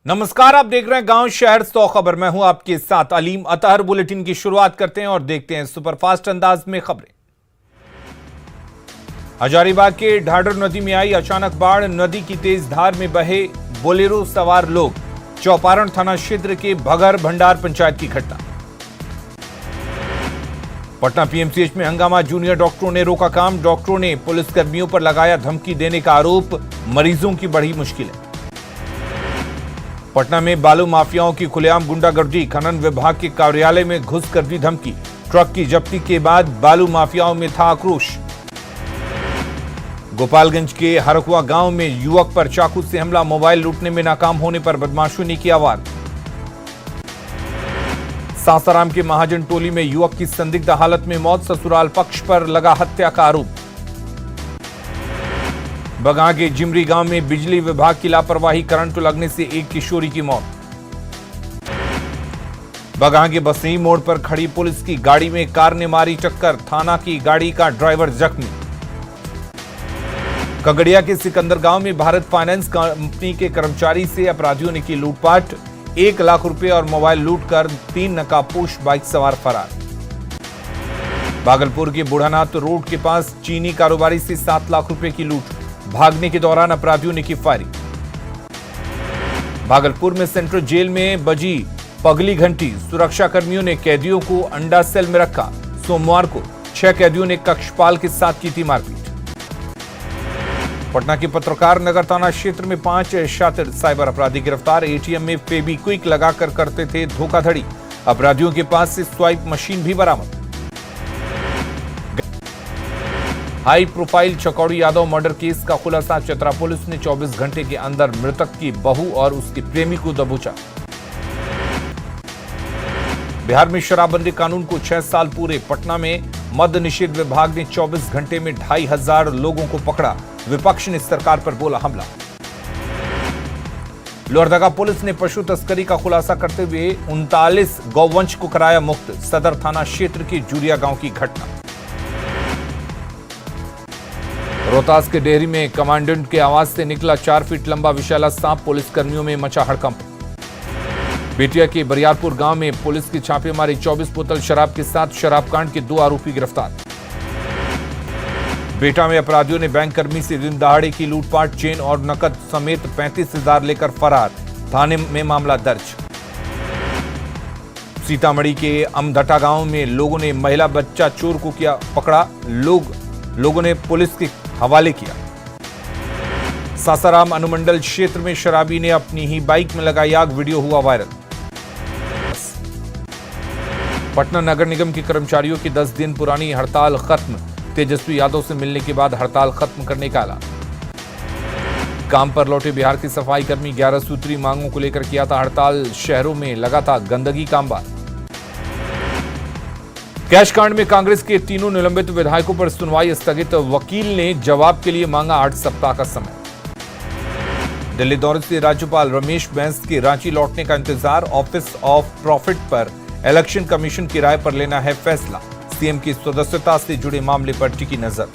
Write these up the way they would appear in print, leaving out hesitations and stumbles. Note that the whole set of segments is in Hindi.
नमस्कार, आप देख रहे हैं गांव शहर 100 खबर। मैं हूं आपके साथ अलीम अतहर। बुलेटिन की शुरुआत करते हैं और देखते हैं सुपरफास्ट अंदाज में खबरें। हजारीबाग के ढाढर नदी में आई अचानक बाढ़, नदी की तेज धार में बहे बोलेरो सवार लोग। चौपारण थाना क्षेत्र के भगर भंडार पंचायत की घटना। पटना पीएमसीएच में हंगामा, जूनियर डॉक्टरों ने रोका काम। डॉक्टरों ने पुलिसकर्मियों पर लगाया धमकी देने का आरोप, मरीजों की बढ़ी मुश्किलें। पटना में बालू माफियाओं की खुलेआम गुंडागर्दी, खनन विभाग के कार्यालय में घुसकर दी धमकी। ट्रक की जब्ती के बाद बालू माफियाओं में था आक्रोश। गोपालगंज के हरकुआ गांव में युवक पर चाकू से हमला, मोबाइल लूटने में नाकाम होने पर बदमाशों ने किया वार। सासाराम के महाजन टोली में युवक की संदिग्ध हालत में मौत, ससुराल पक्ष पर लगा हत्या का आरोप। बगां के जिमरी गांव में बिजली विभाग की लापरवाही, करंट लगने से एक किशोरी की मौत। बगां के बसई मोड़ पर खड़ी पुलिस की गाड़ी में कार ने मारी टक्कर, थाना की गाड़ी का ड्राइवर जख्मी। कगड़िया के सिकंदर गांव में भारत फाइनेंस कंपनी के कर्मचारी से अपराधियों ने की लूटपाट, 1 लाख रुपए और मोबाइल लूटकर 3 नकाबपोश बाइक सवार फरार। भागलपुर के बुढ़ानाथ रोड के पास चीनी कारोबारी से 7 लाख रुपए की लूट, भागने के दौरान अपराधियों ने की फायरिंग। भागलपुर में सेंट्रल जेल में बजी पगली घंटी, सुरक्षा कर्मियों ने कैदियों को अंडा सेल में रखा। सोमवार को 6 कैदियों ने कक्षपाल के साथ की थी मारपीट। पटना के पत्रकार नगर थाना क्षेत्र में 5 शातिर साइबर अपराधी गिरफ्तार, एटीएम में फेबिक्विक लगाकर करते थे धोखाधड़ी, अपराधियों के पास से स्वाइप मशीन भी बरामद। High profile Chakauri Yadav murder case का खुलासा, चतरा पुलिस ने 24 घंटे के अंदर मृतक की बहू और उसके प्रेमी को दबोचा। बिहार में शराबबंदी कानून को 6 साल पूरे, पटना में मद्य निषेध विभाग ने 24 घंटे में 2500 लोगों को पकड़ा, विपक्ष ने सरकार पर बोला हमला। लोहरदगा पुलिस ने पशु तस्करी का खुलासा करते हुए 39 गौवंश को कराया मुक्त, सदर थाना क्षेत्र के जूरिया गांव की घटना। रोहतास के डेहरी में कमांडेंट के आवाज से निकला 4 फीट लंबा विषैला सांप, पुलिसकर्मियों में मचा हड़कंप। बेटिया के बरियारपुर गांव में पुलिस की छापेमारी, 24 बोतल शराब के साथ शराबकांड के 2 आरोपी गिरफ्तार। बेटा में अपराधियों ने बैंक कर्मी से दिन दहाड़े की लूटपाट, चेन और नकद समेत 35,000 लेकर फरार, थाने में मामला दर्ज। सीतामढ़ी के अमधटा गांव में लोगों ने महिला बच्चा चोर को किया पकड़ा, लोगों ने पुलिस के हवाले किया। सासाराम अनुमंडल क्षेत्र में शराबी ने अपनी ही बाइक में लगाई आग, वीडियो हुआ वायरल। पटना नगर निगम के कर्मचारियों की 10 दिन पुरानी हड़ताल खत्म, तेजस्वी यादव से मिलने के बाद हड़ताल खत्म करने का ऐलान। काम पर लौटे बिहार के सफाई कर्मी 11 सूत्री मांगों को लेकर किया था हड़ताल, शहरों में लगा था गंदगी का अंबार। कैश कांड में कांग्रेस के 3 निलंबित विधायकों पर सुनवाई स्थगित, वकील ने जवाब के लिए मांगा 8 सप्ताह का समय। दिल्ली दौरे से राज्यपाल रमेश बैस के रांची लौटने का इंतजार, ऑफिस ऑफ प्रॉफिट पर इलेक्शन कमीशन की राय पर लेना है फैसला, सीएम की सदस्यता से जुड़े मामले पर टिकी नजर।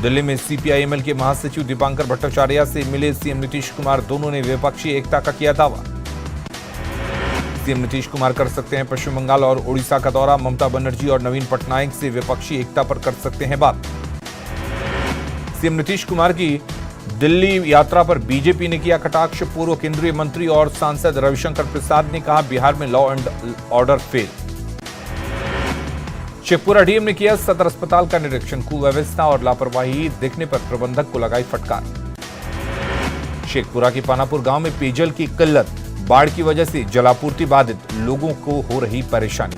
दिल्ली में सीपीआईएमएल के महासचिव दीपांकर भट्टाचार्य से मिले सीएम नीतीश कुमार, दोनों ने विपक्षी एकता का किया दावा। सीएम नीतीश कुमार कर सकते हैं पश्चिम बंगाल और ओडिशा का दौरा, ममता बनर्जी और नवीन पटनायक से विपक्षी एकता पर कर सकते हैं बात। सीएम नीतीश कुमार की दिल्ली यात्रा पर बीजेपी ने किया कटाक्ष, पूर्व केंद्रीय मंत्री और सांसद रविशंकर प्रसाद ने कहा बिहार में law and order fail. Sheikhpura DM ने किया सदर अस्पताल का निरीक्षण, कुव्यवस्था और लापरवाही दिखने पर प्रबंधक को लगाई फटकार। शेखपुरा के पानापुर गांव में पेयजल की किल्लत, बाढ़ की वजह से जलापूर्ति बाधित, लोगों को हो रही परेशानी।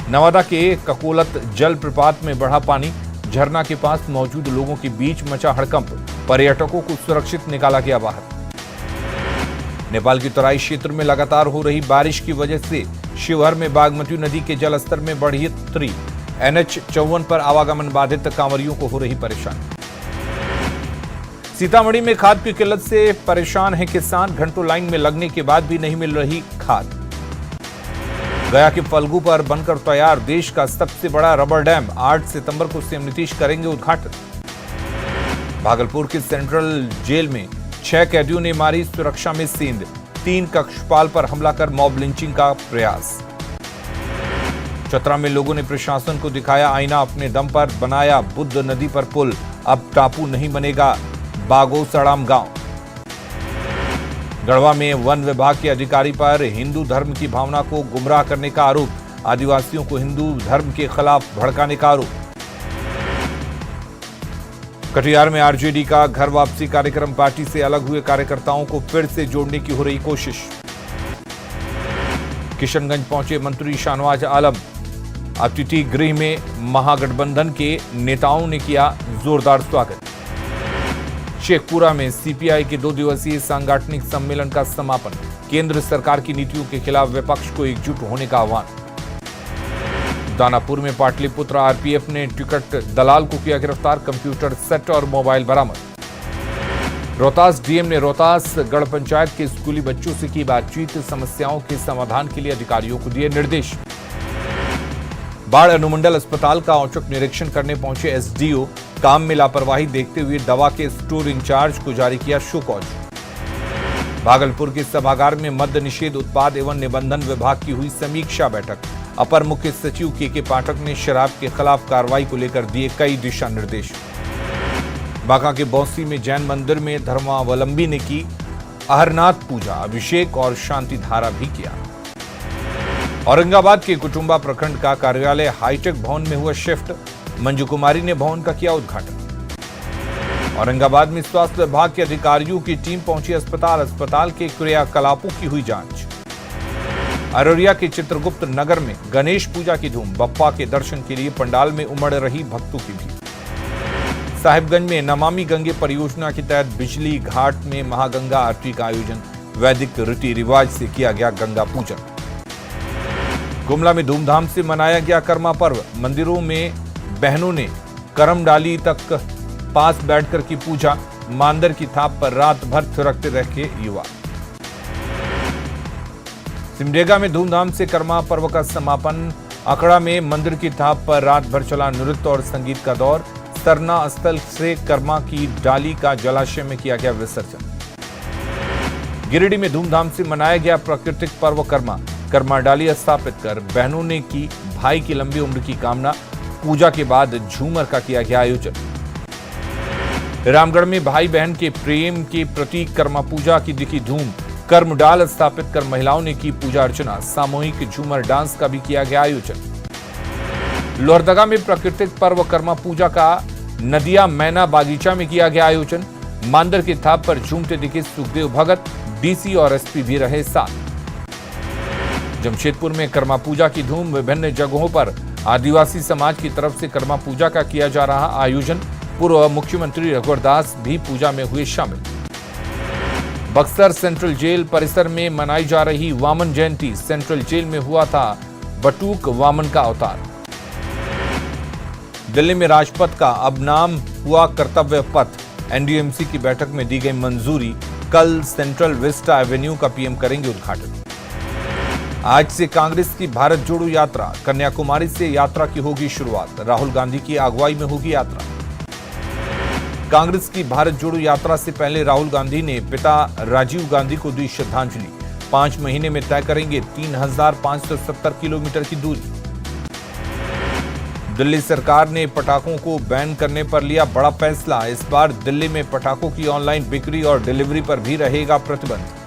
नवादा के ककोलत जल प्रपात में बढ़ा पानी, झरना के पास मौजूद लोगों के बीच मचा हड़कंप, पर्यटकों को सुरक्षित निकाला गया बाहर। नेपाल की तराई क्षेत्र में लगातार हो रही बारिश की वजह से शिवहर में बागमती नदी के जलस्तर में बढ़ोतरी, NH-54 पर आवागमन बाधित, कांवरियों को हो रही परेशानी। सीतामढ़ी में खाद की किल्लत से परेशान है किसान, घंटों लाइन में लगने के बाद भी नहीं मिल रही खाद। गया के फल्गु पर बनकर तैयार देश का सबसे बड़ा रबर डैम, 8 सितंबर को सीएम नीतीश करेंगे उद्घाटन। भागलपुर के सेंट्रल जेल में 6 कैदियों ने मारी सुरक्षा में सेंध, 3 कक्षपाल पर हमला कर मॉब लिंचिंग का प्रयास। चतरा में लोगों ने प्रशासन को दिखाया आईना, अपने दम पर बनाया बुद्ध नदी पर पुल, अब टापू नहीं बनेगा बागो सड़ाम गांव। गढ़वा में वन विभाग के अधिकारी पर हिंदू धर्म की भावना को गुमराह करने का आरोप, आदिवासियों को हिंदू धर्म के खिलाफ भड़काने का आरोप। कटिहार में आरजेडी का घर वापसी कार्यक्रम, पार्टी से अलग हुए कार्यकर्ताओं को फिर से जोड़ने की हो रही कोशिश। किशनगंज पहुंचे मंत्री शाहनवाज आलम, अतिथि गृह में महागठबंधन के नेताओं ने किया जोरदार स्वागत। शेखपुरा में सीपीआई के 2 दिवसीय सांगठनिक सम्मेलन का समापन, केंद्र सरकार की नीतियों के खिलाफ विपक्ष को एकजुट होने का आह्वान। दानापुर में पाटलिपुत्र आरपीएफ ने टिकट दलाल को किया गिरफ्तार, कंप्यूटर सेट और मोबाइल बरामद। रोहतास डीएम ने रोहतास गढ़ पंचायत के स्कूली बच्चों से की बातचीत, समस्याओं के समाधान के लिए अधिकारियों को दिए निर्देश। बाढ़ अनुमंडल अस्पताल का औचक निरीक्षण करने पहुंचे एसडीओ, काम में लापरवाही देखते हुए दवा के स्टोर इंचार्ज को जारी किया शो कॉज। भागलपुर के सभागार में मद्य निषेध उत्पाद एवं निबंधन विभाग की हुई समीक्षा बैठक, अपर मुख्य सचिव के पाठक ने शराब के खिलाफ कार्रवाई को लेकर दिए कई दिशा निर्देश। बांका के बौंसी में जैन मंदिर में धर्मावलंबी ने की अहरनाथ पूजा, अभिषेक और शांति धारा भी किया। औरंगाबाद के कुटुंबा प्रखंड का कार्यालय हाईटेक भवन में हुआ शिफ्ट, मंजू कुमारी ने भवन का किया उद्घाटन। औरंगाबाद में स्वास्थ्य विभाग के अधिकारियों की टीम पहुंची अस्पताल के क्रियाकलापों की हुई जांच। अररिया के चित्रगुप्त नगर में गणेश पूजा की धूम, बप्पा के दर्शन के लिए पंडाल में उमड़ रही भक्तों की भीड़। साहिबगंज में नमामि गंगे परियोजना के तहत बिजली घाट में महागंगा आरती का आयोजन, वैदिक रीति रिवाज से किया गया गंगा पूजन। गुमला में धूमधाम से मनाया गया कर्मा पर्व, मंदिरों में बहनों ने करम डाली तक पास बैठकर की पूजा, मांदर की थाप पर रात भर थिरकते रहे युवा। सिमडेगा में धूमधाम से कर्मा पर्व का समापन, अखड़ा में मंदिर की थाप पर रात भर चला नृत्य और संगीत का दौर। सरना स्थल से कर्मा की डाली का जलाशय में किया गया विसर्जन। गिरिडीह में धूमधाम से मनाया गया प्राकृतिक पर्व कर्मा डाली स्थापित कर बहनों ने की भाई की लंबी उम्र की कामना, पूजा के बाद झूमर का किया गया आयोजन। रामगढ़ में भाई बहन के प्रेम के प्रतीक कर्मा पूजा की दिखी धूम, कर्म डाल स्थापित कर महिलाओं ने की पूजा अर्चना, सामूहिक झूमर डांस का भी किया गया आयोजन। लोहरदगा में प्राकृतिक पर्व कर्मा पूजा का नदिया मैना बागीचा में किया गया आयोजन, मांदर के थाप पर झूमते दिखे सुखदेव भगत, डीसी और एसपी भी रहे साथ। जमशेदपुर में कर्मा पूजा की धूम, विभिन्न जगहों पर आदिवासी समाज की तरफ से कर्मा पूजा का किया जा रहा आयोजन, पूर्व मुख्यमंत्री रघुवर दास भी पूजा में हुए शामिल। बक्सर सेंट्रल जेल परिसर में मनाई जा रही वामन जयंती, सेंट्रल जेल में हुआ था बटूक वामन का अवतार। दिल्ली में राजपथ का अब नाम हुआ कर्तव्य पथ, एनडीएमसी की बैठक में दी गई मंजूरी, कल सेंट्रल विस्टा एवेन्यू का पीएम करेंगे उद्घाटन। आज से कांग्रेस की भारत जोड़ो यात्रा, कन्याकुमारी से यात्रा की होगी शुरुआत, राहुल गांधी की अगुवाई में होगी यात्रा। कांग्रेस की भारत जोड़ो यात्रा से पहले राहुल गांधी ने पिता राजीव गांधी को दी श्रद्धांजलि, 5 महीने में तय करेंगे 3570 किलोमीटर की दूरी। दिल्ली सरकार ने पटाखों को बैन करने पर लिया बड़ा फैसला, इस बार दिल्ली में पटाखों की ऑनलाइन बिक्री और डिलीवरी पर भी रहेगा प्रतिबंध।